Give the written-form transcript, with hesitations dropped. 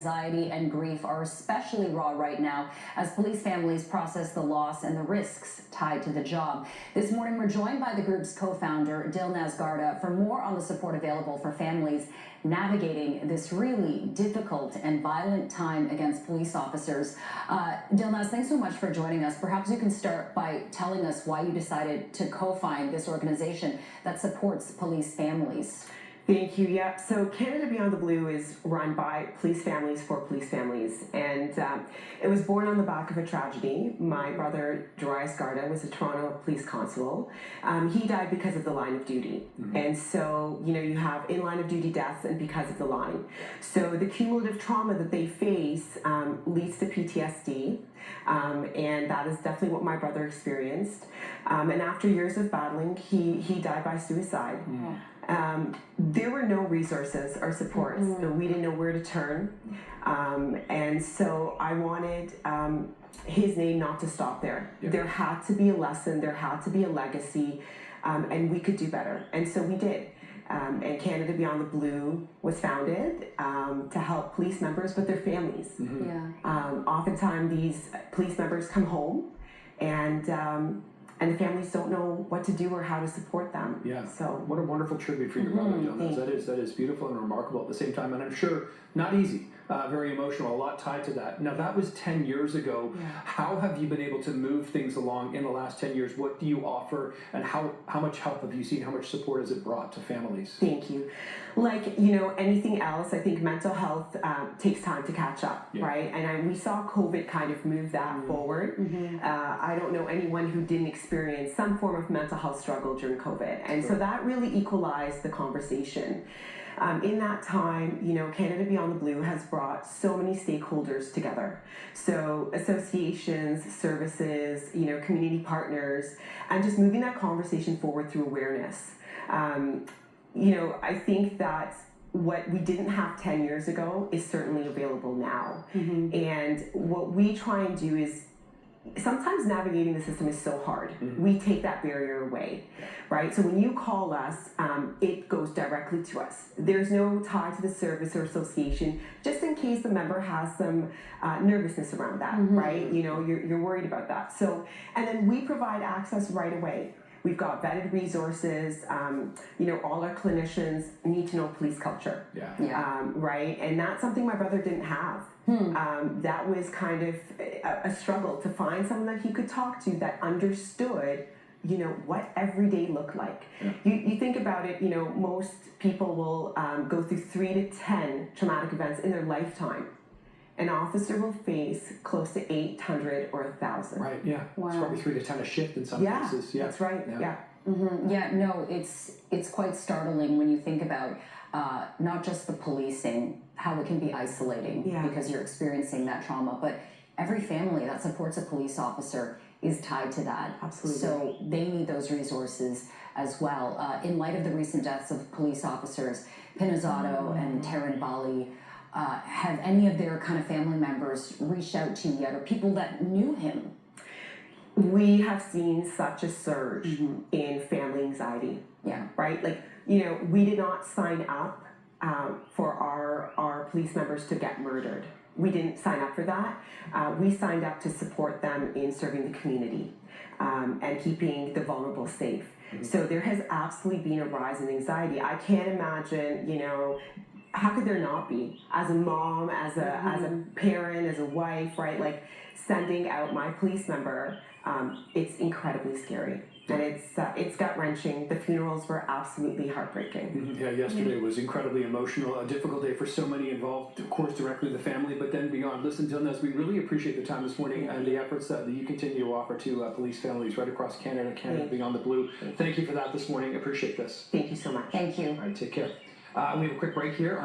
Anxiety and grief are especially raw right now as police families process the loss and the risks tied to the job. This morning, we're joined by the group's co-founder, Dilnaz Garda, for more on the support available for families navigating this really difficult and violent time against police officers. Dilnaz, thanks so much for joining us. Perhaps you can start by telling us why you decided to co-found this organization that supports police families. Thank you. Yeah. So Canada Beyond the Blue is run by police families for police families, and it was born on the back of a tragedy. My brother, Garda, was a Toronto police constable. He died because of the line of duty, and so you have in line of duty deaths and because of the line. So the cumulative trauma that they face leads to PTSD, and that is definitely what my brother experienced. And after years of battling, he died by suicide. There were no resources or supports. We didn't know where to turn. And so I wanted his name not to stop there. Yeah. There had to be a lesson, there had to be a legacy, and we could do better. And so we did. And Canada Beyond the Blue was founded to help police members with their families. Oftentimes these police members come home and the families don't know what to do or how to support them. Yeah. So what a wonderful tribute for your brother, Dilnaz. That is beautiful and remarkable at the same time, and I'm sure not easy. Very emotional, a lot tied to that. Now, that was 10 years ago. Yeah. How have you been able to move things along in the last 10 years? What do you offer, and how much help have you seen? How much support has it brought to families? Thank you. Like, anything else, I think mental health takes time to catch up, right? And we saw COVID kind of move that forward. I don't know anyone who didn't experience some form of mental health struggle during COVID. And so that really equalized the conversation. In that time, Canada Beyond the Blue has brought so many stakeholders together. So associations, services, community partners, and just moving that conversation forward through awareness. I think that what we didn't have 10 years ago is certainly available now. And what we try and do is, sometimes navigating the system is so hard. We take that barrier away, right? So when you call us, it goes directly to us. There's no tie to the service or association, just in case the member has some nervousness around that, right? You're worried about that. So, and then we provide access right away. We've got vetted resources. All our clinicians need to know police culture, right? And that's something my brother didn't have. That was kind of a struggle to find someone that he could talk to that understood, what every day looked like. You think about it, most people will go through 3 to 10 traumatic events in their lifetime. An officer will face close to 800 or 1,000. Right, yeah. Wow. It's probably 3 to 10 a shift in some cases. Yeah, that's right, yeah. Yeah, no, it's quite startling when you think about not just the policing, how it can be isolating because you're experiencing that trauma, but every family that supports a police officer is tied to that. Absolutely. So they need those resources as well. In light of the recent deaths of police officers, Pinazato and Taryn Bali, have any of their kind of family members reached out to you yet, or people that knew him? We have seen such a surge in family anxiety. Yeah. Right? Like, we did not sign up for our police members to get murdered. We didn't sign up for that. We signed up to support them in serving the community and keeping the vulnerable safe. So there has absolutely been a rise in anxiety. I can't imagine, how could there not be? As a mom, as a parent, as a wife, right? Like, sending out my police member, it's incredibly scary. And it's gut-wrenching. The funerals were absolutely heartbreaking. Yeah, yesterday was incredibly emotional, a difficult day for so many involved, of course, directly the family, but then beyond. Listen, Dilnaz, we really appreciate the time this morning and the efforts that you continue to offer to police families right across Canada, Beyond the Blue. Thank you for that this morning. Appreciate this. Thank you so much. Thank you. All right, take care. We have a quick break here.